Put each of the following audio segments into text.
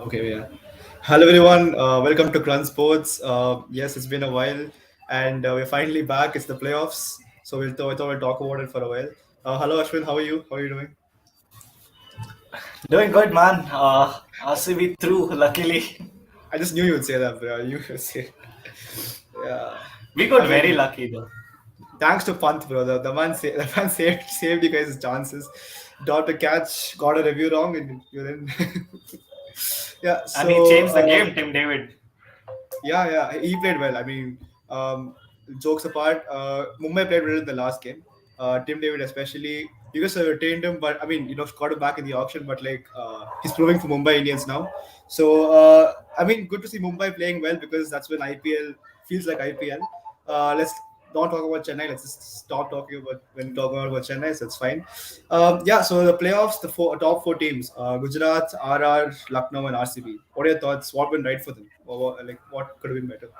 Okay, yeah. Hello, everyone. Welcome to Crunch Sports. Yes, it's been a while, and we're finally back. It's the playoffs, so I thought we'll talk about it for a while. Hello, Ashwin. How are you? How are you doing? Doing good, man. RCB through, luckily. I just knew you would say that, bro. You would say, yeah. We I got very mean, lucky, though. thanks to Pant, bro. The man saved you guys' chances. Dot a catch, got a review wrong, and you're in. Yeah. And he So. changed the game, Tim David. Yeah, he played well. I mean, jokes apart, Mumbai played well in the last game. Tim David especially, you guys retained him, but I mean, got him back in the auction, but he's proving for Mumbai Indians now. So I mean, good to see Mumbai playing well because that's when IPL feels like IPL. Let's not talk about Chennai. Let's just stop talking about when talking about Chennai. So it's fine. Yeah, so the playoffs, the top four teams: Gujarat, RR, Lucknow, and RCB. What are your thoughts? What went right for them? What could have been better?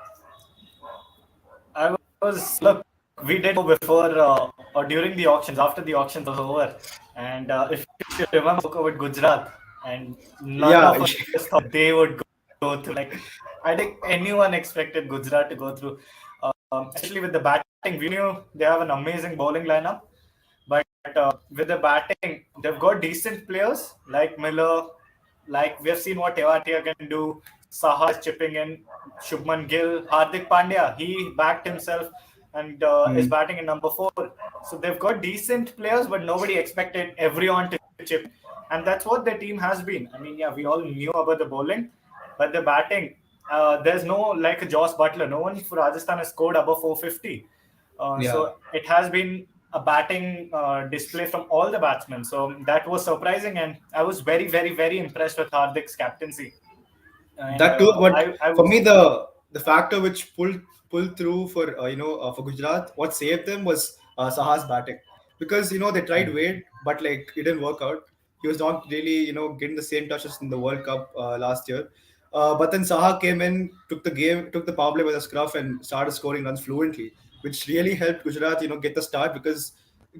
Look, we did go before or during the auctions, after the auctions was over. And if you remember, spoke about Gujarat, and none Yeah, of us thought they would go through. Like, I think anyone expected Gujarat to go through, especially with the batting. We knew they have an amazing bowling lineup. But with the batting, they've got decent players like Miller, like we've seen what Tewatia can do. Saha chipping in, Shubman Gill, Hardik Pandya. He backed himself and is mm, batting in number 4. So they've got decent players, but nobody expected everyone to chip. And that's what their team has been. I mean, yeah, we all knew about the bowling, but the batting, there's no like a Joss Butler. No one for Rajasthan has scored above 450. yeah. So it has been a batting display from all the batsmen. So that was surprising, and I was very, very, very impressed with Hardik's captaincy. And That too, but I for was me, the factor which pulled through for for Gujarat, what saved them was Saha's batting, because they tried Wade, but it didn't work out. He was not really getting the same touches in the World Cup last year. But then Saha came in, took the power play by the scruff, and started scoring runs fluently, which really helped Gujarat get the start, because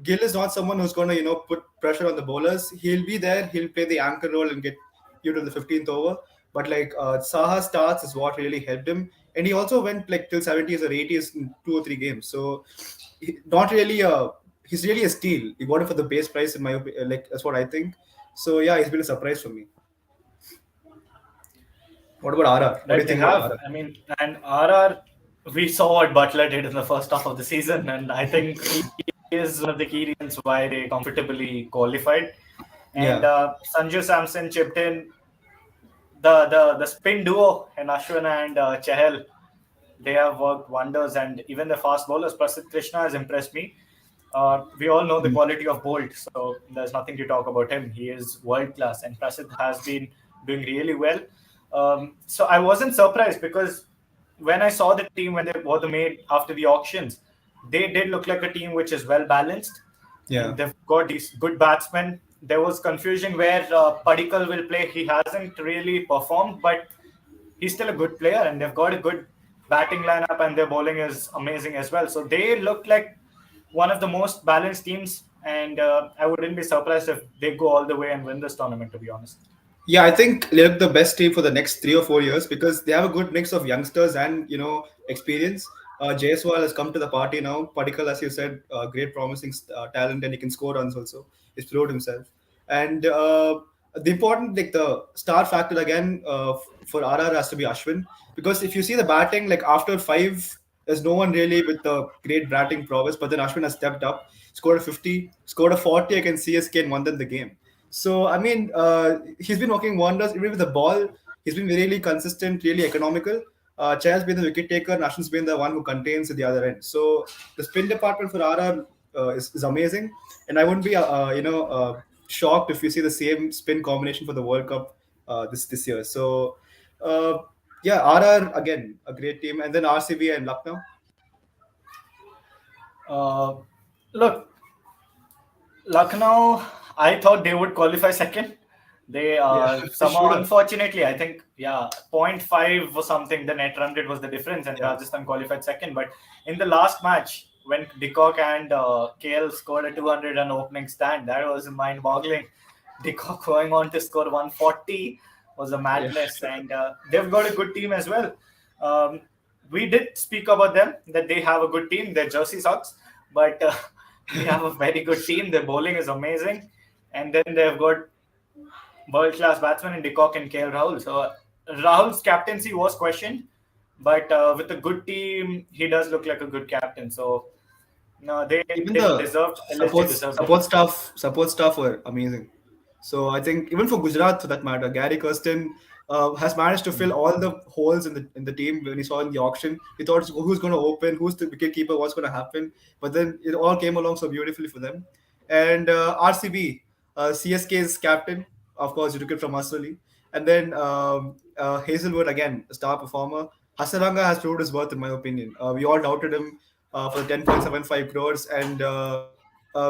Gill is not someone who's going to put pressure on the bowlers. He'll be there, he'll play the anchor role and get you to the 15th over, but Saha starts is what really helped him, and he also went till 70s or 80s in 2 or 3 games. So not really he's really a steal. He got him for the base price in my opinion. That's what I think. So yeah, he's been a surprise for me. What about RR? What do that you they think about have. RR? I mean, and RR, we saw what Butler did in the first half of the season, and I think he is one of the key reasons why they comfortably qualified. And Yeah. Sanju Samson chipped in. The spin duo in Ashwin and Chahal, they have worked wonders, and even the fast bowlers. Prasidh Krishna has impressed me. We all know the Mm. quality of Bolt, so there's nothing to talk about him. He is world class, and Prasidh has been doing really well. So I wasn't surprised, because when I saw the team when they were made after the auctions, they did look like a team which is well balanced, Yeah. and they've got these good batsmen. There was confusion where Padikkal will play. He hasn't really performed, but he's still a good player, and they've got a good batting lineup, and their bowling is amazing as well. So they look like one of the most balanced teams, and I wouldn't be surprised if they go all the way and win this tournament, to be honest. Yeah, I think they're the best team for the next 3 or 4 years because they have a good mix of youngsters and experience. Jaiswal has come to the party now. Padikkal, as you said, great promising talent, and he can score runs also. He's proved himself. And the important, the star factor again for RR has to be Ashwin, because if you see the batting, after five, there's no one really with the great batting prowess. But then Ashwin has stepped up, scored a 50, scored a 40 against CSK, and won them the game. So I mean, he's been working wonders even with the ball. He's been really consistent, really economical. Chah's been the wicket taker, Nashin's been the one who contains at the other end. So the spin department for RR is amazing, and I wouldn't be shocked if you see the same spin combination for the World Cup this year. So uh, yeah, RR again a great team, and then RCB and Lucknow. Uh, Look, Lucknow, I thought they would qualify second. They Yeah, they somehow, should have. unfortunately, I think, yeah, point 0.5 or something, the net run rate was the difference, and Yeah. Rajasthan qualified second. But in the last match, when Decock and KL scored a 200 run opening stand, that was mind boggling. Decock going on to score 140. was a Yeah. madness, and they've got a good team as well. Um, we did speak about them that they have a good team. Their jersey sucks, but they have a very good team. Their bowling is amazing, and then they've got world class batsmen in Decock and KL Rahul. So Rahul's captaincy was questioned, but with a good team, he does look like a good captain. So no, Even they the deserved, LSG deserved it. support staff were amazing. So I think even for Gujarat, for that matter, Gary Kirsten has managed to fill all the holes in the team. When he saw in the auction, he thought who's going to open, who's the wicket keeper, what's going to happen. But then it all came along so beautifully for them. And RCB, CSK's captain, of course, you took it from Asrali. And then Hazelwood again, a star performer. Hasaranga has proved his worth, in my opinion. We all doubted him for 10.75 crores, and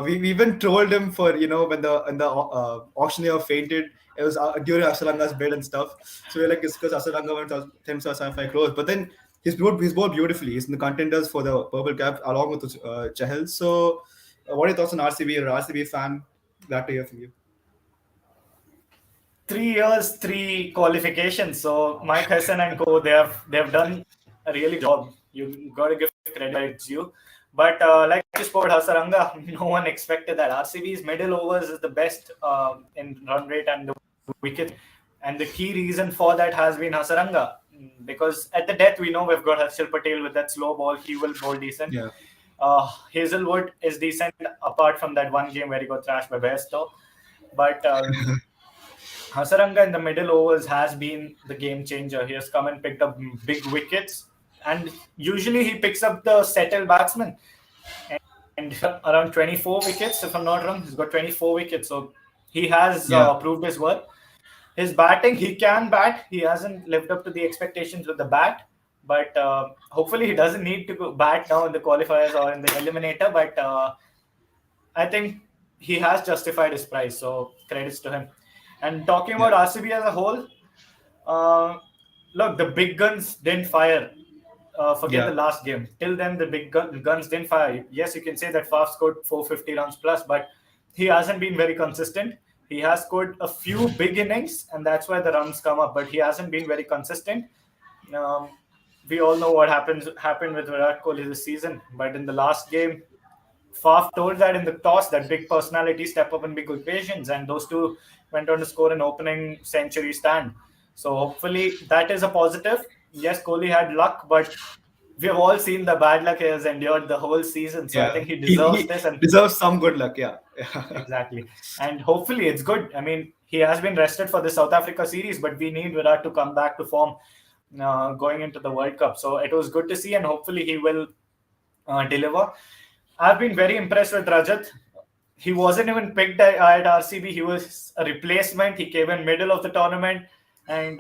we even trolled him for when the auctioneer fainted. It was during Asalanga's bid and stuff. So we're like, it's because Asalanga went 10.75 crores, but then he's bowled beautifully. He's in the contenders for the purple cap along with Chahal. So, what are your thoughts on RCB? You're an RCB fan. Glad to hear from you. 3 years, three qualifications. So Mike Hassan and co, they have done a really good job. You got to give credit where it's due. But like you spoke about Hasaranga, no one expected that. RCB's middle overs is the best in run rate and the wicket. And the key reason for that has been Hasaranga. Because at the death, we know we've got Harshal Patel with that slow ball. He will bowl decent. Yeah, Hazelwood is decent apart from that one game where he got thrashed by Bairstow. But Hasaranga in the middle overs has been the game changer. He has come and picked up big wickets, and usually he picks up the settled batsman. And around 24 wickets, if I'm not wrong, he's got 24 wickets. So he has yeah, proved his worth. His batting, he can bat. He hasn't lived up to the expectations with the bat, but hopefully he doesn't need to go bat now in the qualifiers or in the eliminator. But I think he has justified his price. So credits to him. And talking yeah, about RCB as a whole, uh, look, the big guns didn't fire. Forget the yeah, last game. Till then, the big guns didn't fire. Yes, you can say that Faf scored 450 runs plus, but he hasn't been very consistent. He has scored a few big innings, and that's why the runs come up. But he hasn't been very consistent. Um, we all know what happened with Virat Kohli this season. But in the last game, Faf told that in the toss that big personalities step up in big occasions, and those two went on to score an opening century stand. So hopefully that is a positive. Yes, Kohli had luck, but we have all seen the bad luck he has endured the whole season. So I yeah. think he deserves He this, and deserves some good luck. Yeah, exactly. And hopefully it's good. I mean, he has been rested for the South Africa series, but we need Virat to come back to form going into the World Cup. So it was good to see, and hopefully he will deliver. I've been very impressed with Rajat. He wasn't even picked at RCB. He was a replacement. He came in middle of the tournament, and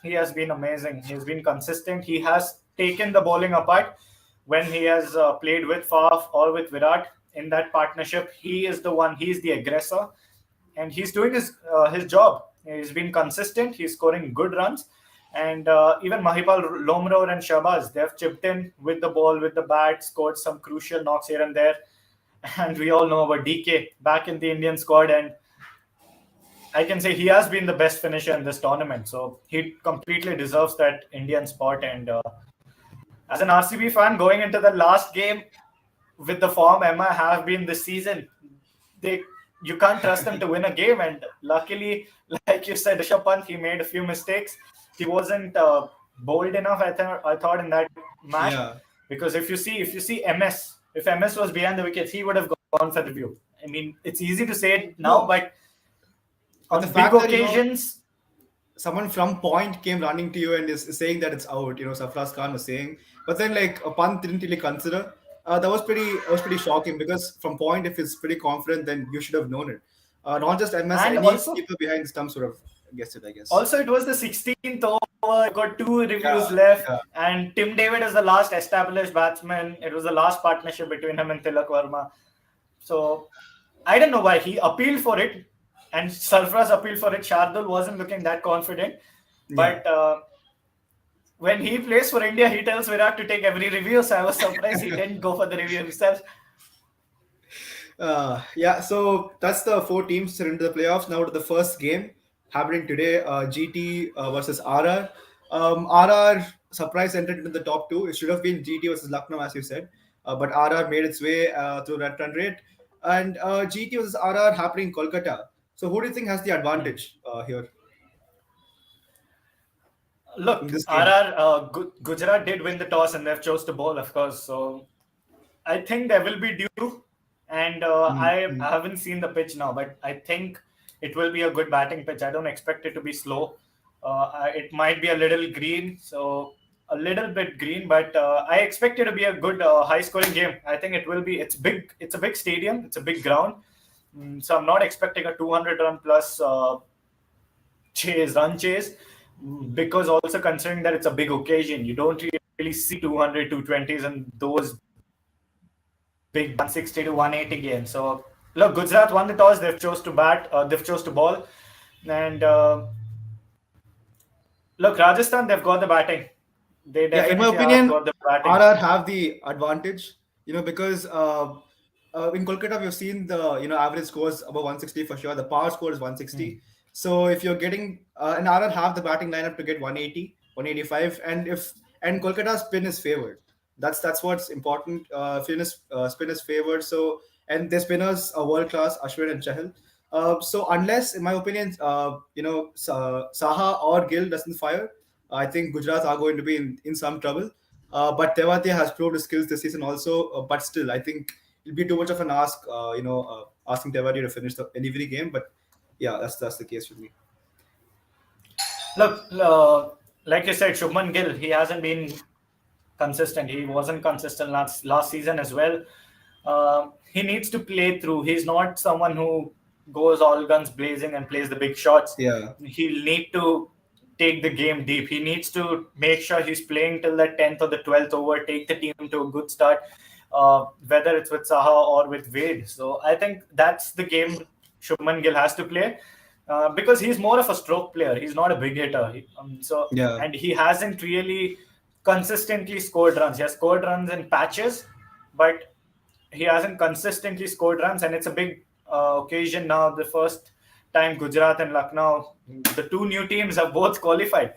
he has been amazing. He's been consistent. He has taken the bowling apart when he has played with Faf or with Virat in that partnership. He is the one. He's the aggressor, and he's doing his job. He's been consistent. He's scoring good runs. And even Mahipal Lomror and Shabazz, they've chipped in with the ball, with the bat, scored some crucial knocks here and there. And we all know about DK back in the Indian squad. And I can say he has been the best finisher in this tournament. So he completely deserves that Indian spot. And as an RCB fan, going into the last game with the form Emma have been this season, they you can't trust them to win a game. And luckily, like you said, Rishabh Pant, he made a few mistakes. He wasn't bold enough, I thought, in that match. yeah. Because if you see MS, if MS was behind the wickets, he would have gone for the review. I mean, it's easy to say it now, No, but but the on big fact that occasions, someone from point came running to you and is saying that it's out. Safraz Khan was saying, but then like a punt didn't really consider. That was pretty shocking because from point, if he's pretty confident, then you should have known it. Not just MS, and any also keeper behind the stumps would have guessed it, I guess. Also, it was the 16th over. Got two Yeah, reviews left, yeah, and Tim David is the last established batsman. It was the last partnership between him and Tilak Verma. So I don't know why he appealed for it, and Sarfraz appealed for it. Shardul wasn't looking that confident, yeah. but when he plays for India, he tells Virat to take every review. So I was surprised he didn't go for the review himself. Yeah, so that's the four teams that are into the playoffs. Now to the first game. happening today. GT versus RR. RR surprise entered into the top two. It should have been GT versus Lucknow, as you said, but RR made its way through that run rate. And GT versus RR happening in Kolkata. So who do you think has the advantage here in Look, this game? RR Gujarat did win the toss and they've chose to bowl, of course. So I think there will be dew, and I Mm-hmm. haven't seen the pitch now, but I think it will be a good batting pitch. I don't expect it to be slow. It might be a little green, so a little bit green, but I expect it to be a good high-scoring game. I think it will be. It's big. It's a big stadium. It's a big ground. So I'm not expecting a 200 run plus run chase, because also considering that it's a big occasion, you don't really see 200, 220s and those big 160 to 180 games. So look, Gujarat won the toss. They've chose to bat. They've chose to ball, and look, Rajasthan, they've got the batting. They Yeah, in my definitely have opinion, got the batting. RR have the advantage, because in Kolkata we've seen the average scores above 160 for sure. The power score is Hmm. 160. So if you're getting an RR have the batting lineup to get 180, 185, and Kolkata's spin is favored. That's what's important. Spin is favored. So and their spinners are world class, Ashwin and Chahal. So unless, in my opinion, Saha or Gill doesn't fire, I think Gujarat are going to be in some trouble. But Tewati has proved his skills this season also. But still, I think it'll be too much of an ask, asking Tewati to finish every game. But yeah, that's the case with me. Look, like you said, Shubman Gill, he hasn't been consistent. He wasn't consistent last season as well. He needs to play through. He's not someone who goes all guns blazing and plays the big shots. Yeah, He'll need to take the game deep. He needs to make sure he's playing till the 10th or the 12th over, take the team to a good start, whether it's with Saha or with Wade. So I think that's the game Shubman Gill has to play. Because he's more of a stroke player. He's not a big hitter. yeah, And he hasn't really consistently scored runs. He has scored runs in patches, but he hasn't consistently scored runs. And it's a big occasion now. The first time Gujarat and Lucknow, the two new teams, have both qualified.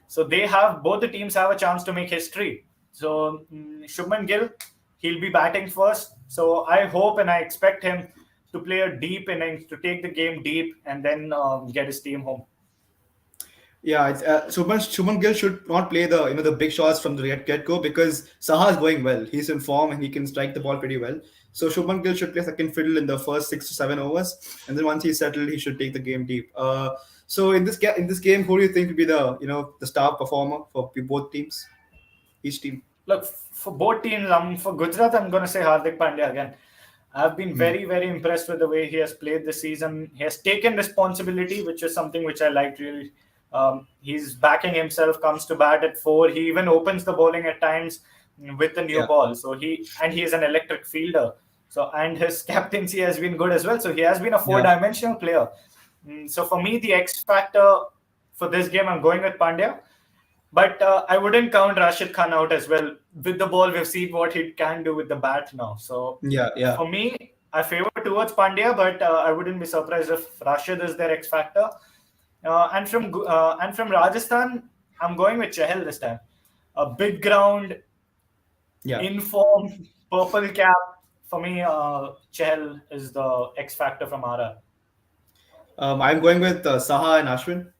So both the teams have a chance to make history. So Shubman Gill, he'll be batting first. So I hope and I expect him to play a deep innings, to take the game deep, and then get his team home. yeah. Shubman Gill should not play the big shots from the get go because Saha is going well. He's in form and he can strike the ball pretty well. So Shubman Gill should play second fiddle in the first 6 to 7 overs, and then once he's settled, he should take the game deep. So in this game, who do you think will be the star performer for both teams, each team? Look, for both teams, for Gujarat, I'm going to say Hardik Pandya again. I've been very, very impressed with the way he has played this season. He has taken responsibility, which is something which I liked really. He's backing himself, comes to bat at four. He even opens the bowling at times with the new Yeah, ball. So he is an electric fielder. So and his captaincy has been good as well. So he has been a yeah, four-dimensional player. So for me, the X factor for this game, I'm going with Pandya. But I wouldn't count Rashid Khan out as well. With the ball, we've seen what he can do with the bat now. So yeah, yeah. for me, I favor towards Pandya, but I wouldn't be surprised if Rashid is their X factor. And from Rajasthan, I'm going with Chahal this time. A big ground, Yeah. in form, purple cap. For me, Chahal is the X factor from RR. I'm going with Saha and Ashwin,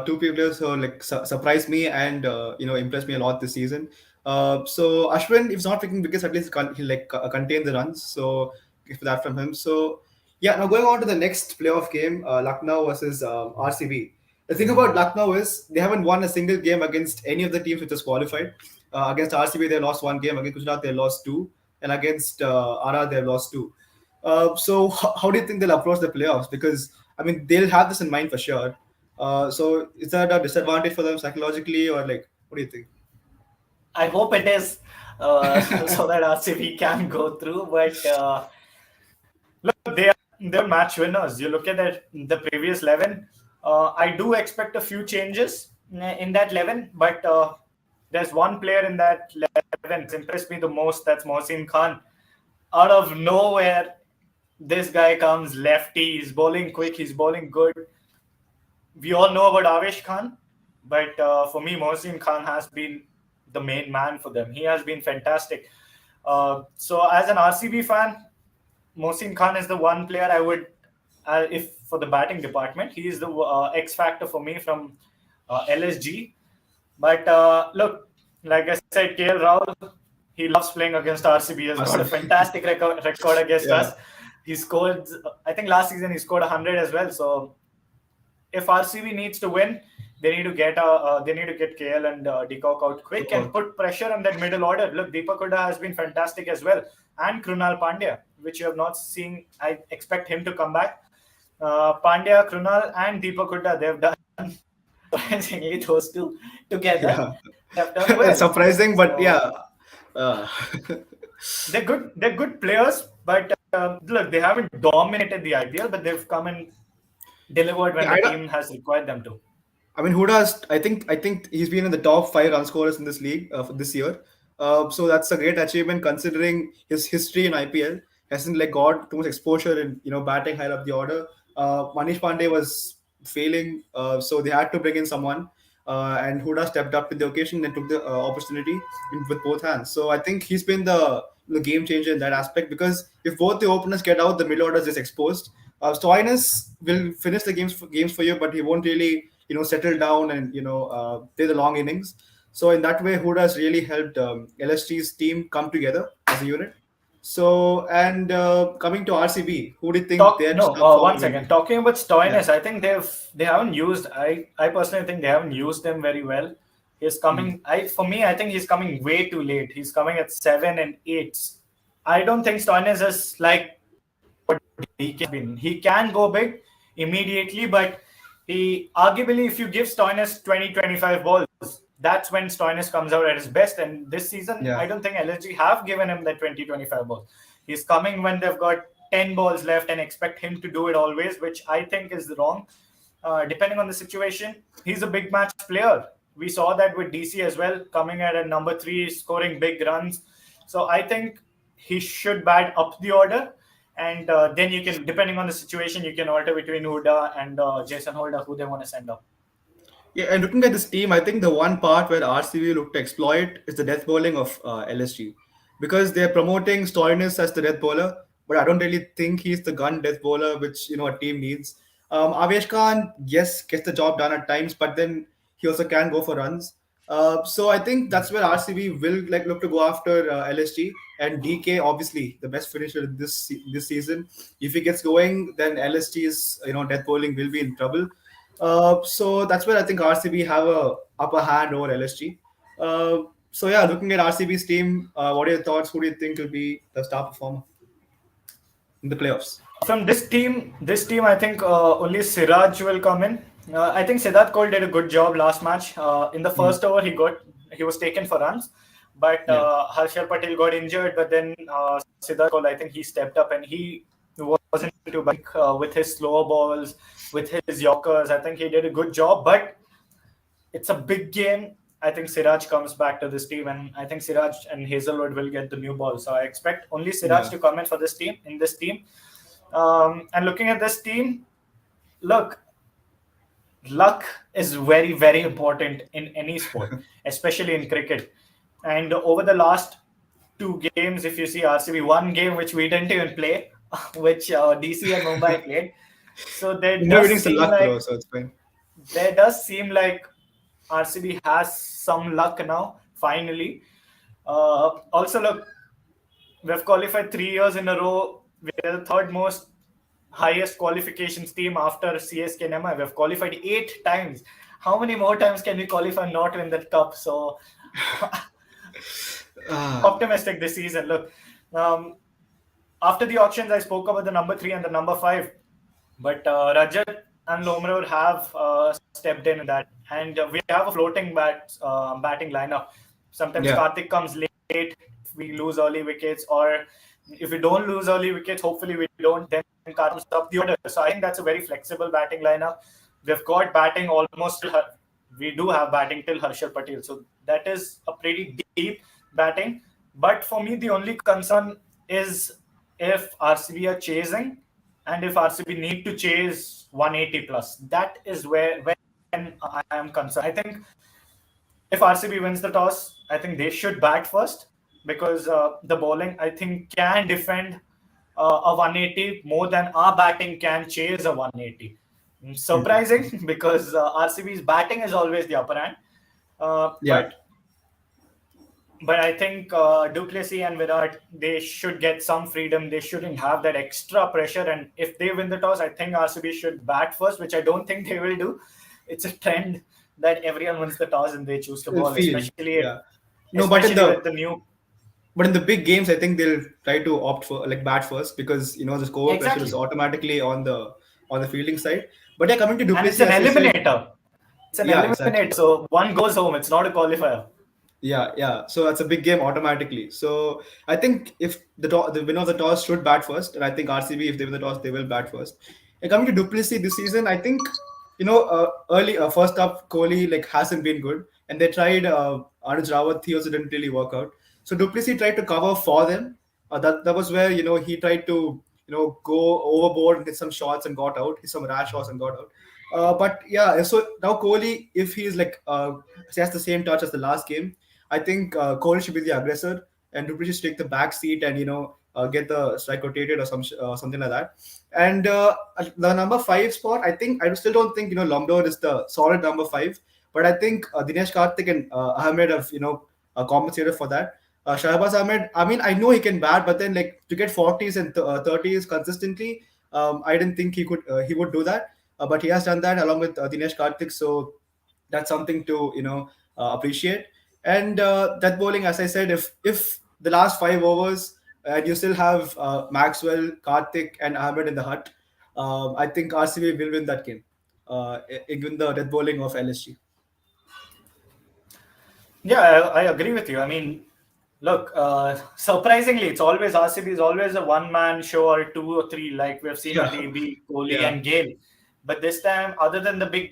two players who like surprised me and impressed me a lot this season. So Ashwin, if he's not taking wickets, at least he like contain the runs. So give that from him. So yeah, now going on to the next playoff game, Lucknow versus RCB. The thing about Lucknow is they haven't won a single game against any of the teams which has qualified. Against RCB, they lost one game. Against Gujarat, they lost two, and against RR, they lost two. So how do you think they'll approach the playoffs? Because I mean, they'll have this in mind for sure. So is that a disadvantage for them psychologically, or like, what do you think? I hope it is, so that RCB can go through. But look, they're match winners. You look at the previous 11. I do expect a few changes in that 11, but there's one player in that 11 that's impressed me the most. That's Mohsin Khan. Out of nowhere, this guy comes lefty. He's bowling quick. He's bowling good. we all know about Avesh Khan, but for me, Mohsin Khan has been the main man for them. He has been fantastic. So, as an RCB fan, Mohsin Khan is the one player I would, if for the batting department, he is the X factor for me from LSG. But look, like I said, KL Rahul, he loves playing against RCB. He has got a RCB. fantastic record against Yeah, us. He scored, I think last season he scored 100 as well. So if RCB needs to win, they need to get KL and Decock out quick and so put pressure on that middle order. Look, Deepak Hooda has been fantastic as well, and Krunal Pandya, which you have not seen. I expect him to come back. Pandya, Krunal, and Deepak Hooda, they've done surprisingly those two together. yeah. Have done It's well. surprising, but yeah. So Uh, they're good. They're good players, but look, they haven't dominated the IPL, but they've come and delivered when yeah, the team has required them to. I mean, Huda's. I think he's been in the top five run scorers in this league for this year. So that's a great achievement considering his history in IPL. Hasn't like got too much exposure in batting higher up the order. Manish Pandey was failing, so they had to bring in someone. And Huda stepped up to the occasion and took the opportunity with both hands. So I think he's been the game changer in that aspect because if both the openers get out, the middle order is just exposed. Stoinis will finish the games for you, but he won't really settle down and play the long innings. So in that way, Huda has really helped LSG's team come together as a unit. So and coming to RCB, who do you think Talk their no, star power one will second. be? Talking about Yeah. Stoinis, I think they haven't used. I personally think they haven't used him very well. He's Mm. coming. I think he's coming way too late. He's coming at 7 and 8. I don't think Stoinis is like what he can been. He can go big immediately, but he arguably, if you give Stoinis 20-25 balls, that's when Stoinis comes out at his best. And this season, Yeah. I don't think LSG have given him that 20-25 balls. He's coming when they've got 10 balls left and expect him to do it always, which I think is wrong. Depending on the situation, he's a big match player. We saw that with DC as well, coming at a number three, scoring big runs. So I think he should bat up the order. And then you can, depending on the situation, you can alter between Huda and Jason Holder, who they want to send up. Yeah, and looking at this team, I think the one part where RCB looked to exploit is the death bowling of LSG because they're promoting Stoinis as the death bowler, but I don't really think he's the gun death bowler which a team needs. Avesh Khan, yes, gets the job done at times, but then he also can go for runs. So I think that's where RCB will like look to go after LSG and DK. Obviously, the best finisher this season. If he gets going, then LSG's death bowling will be in trouble. So that's where I think RCB have a upper hand over LSG. So yeah, looking at RCB's team, what are your thoughts? Who do you think will be the star performer in the playoffs? From this team, I think only Siraj will come in. I think Siddharth Cole did a good job last match. In the Mm. first over, he was taken for runs, but Yeah, Harshal Patel got injured. But then Siddharth Cole, I think he stepped up and he wasn't too bad with his slower balls, with his Yorkers. I think he did a good job, but it's a big game. I think Siraj comes back to this team, and I think Siraj and Hazelwood will get the new ball. So I expect only Siraj yeah, to come in for this team. In this team, and looking at this team, look, luck is very, very important in any sport, especially in cricket. And over the last two games, if you see RCB, one game which we didn't even play, which DC and Mumbai played. So everything's a luck, bro. So it's fine. there does seem like RCB has some luck now, finally. Also, look, we've qualified 3 years in a row. We're the third most highest qualifications team after CSK and MI. We've qualified 8 times. How many more times can we qualify and not win the cup? So Ah, optimistic this season. Look, um, after the auctions, I spoke about the number three and the number five, but Rajat and Lomro have stepped in that, and we have a floating batting lineup. Sometimes yeah, Karthik comes late if we lose early wickets, or if we don't lose early wickets, hopefully we don't, then Karthik comes up the order. So I think that's a very flexible batting lineup. We've got batting almost till we do have batting till Harshal Patel. So that is a pretty deep batting. But for me, the only concern is if RCB are chasing and if RCB need to chase 180 plus, that is when I am concerned. I think if RCB wins the toss, I think they should bat first, because the bowling, I think, can defend a 180 more than our batting can chase a 180. Surprising because RCB's batting is always the upper hand, uh, Yeah, but but I think Duplessis and Virat, they should get some freedom. They shouldn't have that extra pressure. And if they win the toss, I think RCB should bat first, which I don't think they will do. It's a trend that everyone wins the toss and they choose to it'll bowl, feel. especially Yeah. No, especially with the new. but in the big games, I think they'll try to opt for like bat first, because the score pressure is Exactly, automatically on the fielding side. But yeah, coming to and it's Duplessis, an as you said, eliminator. It's an yeah, exactly. eliminator. So one goes home. It's not a qualifier. Yeah, yeah. So that's a big game automatically. So I think if the winner of the toss should bat first, and I think RCB, if they win the toss, they will bat first. And coming to Duplessis this season, I think early first up Kohli like hasn't been good, and they tried Anuj Rawat. He also didn't really work out. So Duplessis tried to cover for them. That was where he tried to go overboard and hit some shots and got out. Hit some rash shots and got out. But yeah, so now Kohli, if he's like has the same touch as the last game, I think Kohli should be the aggressor, and Duplessis should take the back seat and get the strike rotated or something like that. And the number five spot, I still don't think Lomdor is the solid number five, but I think Dinesh Karthik and Ahmed have compensated for that. Shahbaz Ahmed, I mean, I know he can bat, but then like to get 40s and 30s consistently, I didn't think he would do that. But he has done that along with Dinesh Karthik, so that's something to appreciate. And that bowling, as I said, if the last 5 overs and you still have Maxwell, Karthik, and Ahmed in the hut, I think RCB will win that game. Given the death bowling of LSG. Yeah, I agree with you. I mean, look, surprisingly, it's always RCB is always a one-man show or two or three, like we've seen with Yeah, AB, Kohli, yeah, and Gale. But this time, other than the big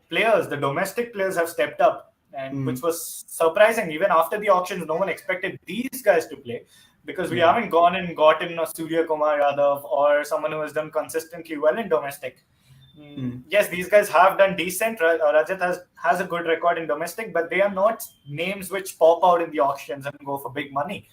players, the domestic players have stepped up, and which mm, was surprising. Even after the auctions, no one expected these guys to play, because we yeah, haven't gone and gotten a Surya Kumar Yadav or someone who has done consistently well in domestic. mm, Yes, these guys have done decent. Rajat has a good record in domestic, but they are not names which pop out in the auctions and go for big money.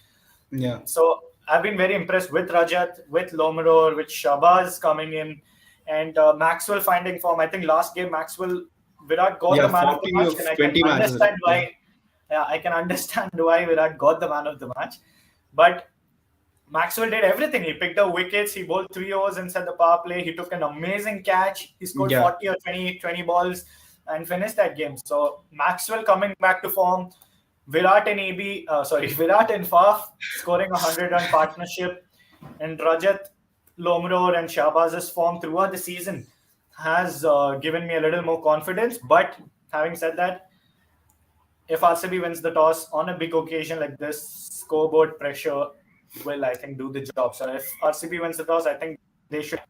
yeah, So I've been very impressed with Rajat, with Lomeror, with Shabazz coming in, and Maxwell finding form. I think last game Maxwell Virat got yeah. the man of the 40 match, and of I can 20 matches. understand Yeah, why. Yeah, I can understand why Virat got the man of the match, but Maxwell did everything. He picked up wickets. He bowled 3 overs inside the power play. He took an amazing catch. He scored yeah, 40 or 20 balls and finished that game. So Maxwell coming back to form. Virat and AB, Virat and Faf scoring a 100-run partnership. And Rajat, Lomro and Shahbaz's form throughout the season has given me a little more confidence. But having said that, if RCB wins the toss on a big occasion like this, scoreboard pressure will, I think, do the job. So if RCB wins the toss, I think they should.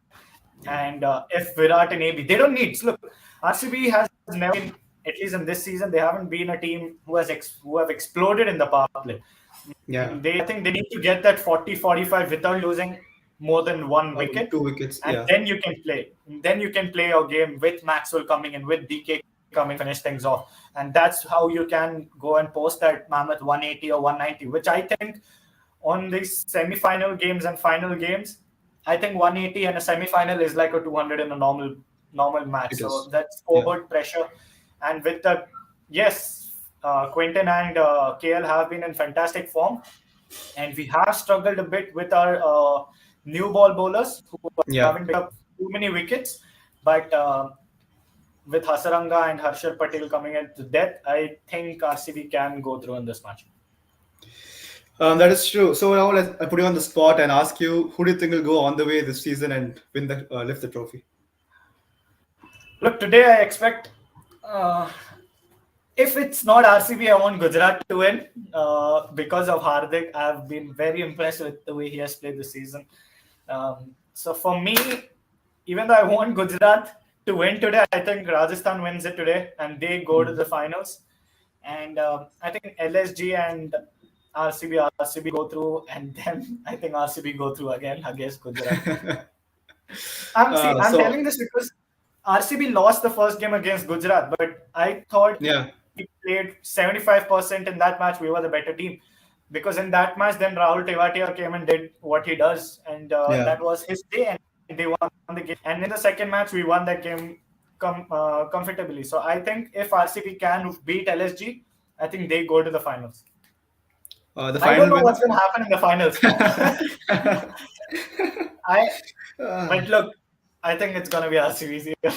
And if Virat and AB, they don't need. Look, RCB has never been, at least in this season, they haven't been a team who have exploded in the power play. yeah. I think they need to get that 40-45 without losing more than one wicket, 2 wickets. and Yeah, then you can play. Then you can play your game with Maxwell coming in, with DK coming, finish things off, and that's how you can go and post that mammoth 180 or 190, which I think on these semi-final games and final games, I think 180 and a semi-final is like a 200 in a normal match. it So is. that Yeah, scoreboard pressure, and with the yes, Quinton and KL have been in fantastic form, and we have struggled a bit with our new ball bowlers who yeah. haven't picked up too many wickets. But with Hasaranga and Harshal Patel coming into death, I think RCB can go through in this match. That is true. So now I put you on the spot and ask you, who do you think will go on the way this season and lift the trophy? Look, today I expect, uh, if it's not RCB, I want Gujarat to win because of Hardik. I've been very impressed with the way he has played this season. So for me, even though I want Gujarat to win today, I think Rajasthan wins it today and they go to the finals. And I think LSG and RCB go through, and then I think RCB go through again against Gujarat. I'm So telling this because RCB lost the first game against Gujarat, but I thought yeah, we played 75% in that match. We were the better team because in that match, then Rahul Tewatia came and did what he does, and yeah. that was his day, and they won the game. And in the second match, we won that game comfortably. So I think if RCB can beat LSG, I think they go to the finals. The I don't final know win. what's going to happen in the finals. I Uh, but look, I think it's going to be RCB's year.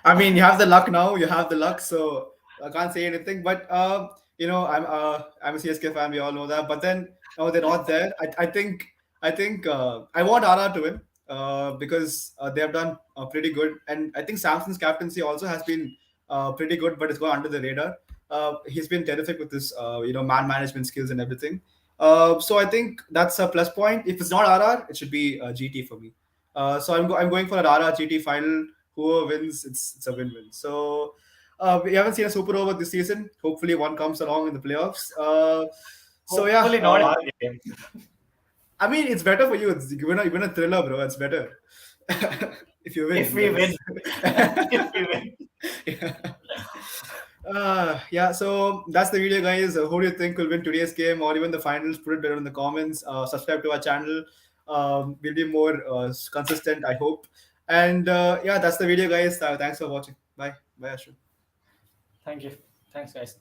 I mean, you have the luck now. You have the luck, so I can't say anything. But I'm a CSK fan. We all know that. But then, no, they're not there. I think I want RR to win because they have done pretty good, and I think Samson's captaincy also has been pretty good, but it's gone under the radar. He's been terrific with his man management skills and everything. So I think that's a plus point. If it's not RR, it should be GT for me. So I'm going for an RR GT final. Whoever wins, it's a win-win. So we haven't seen a super over this season. Hopefully, one comes along in the playoffs. So yeah, Hopefully not in our game. I mean, it's better for you. It's you win a thriller, bro. It's better if you If win. we That win, is. if we win. Yeah. Yeah, so that's the video, guys. Who do you think will win today's game or even the finals? Put it below in the comments. Subscribe to our channel. We'll be more consistent, I hope. And yeah, that's the video, guys. Thanks for watching. Bye. Bye, Ashwin. Thank you. Thanks, guys.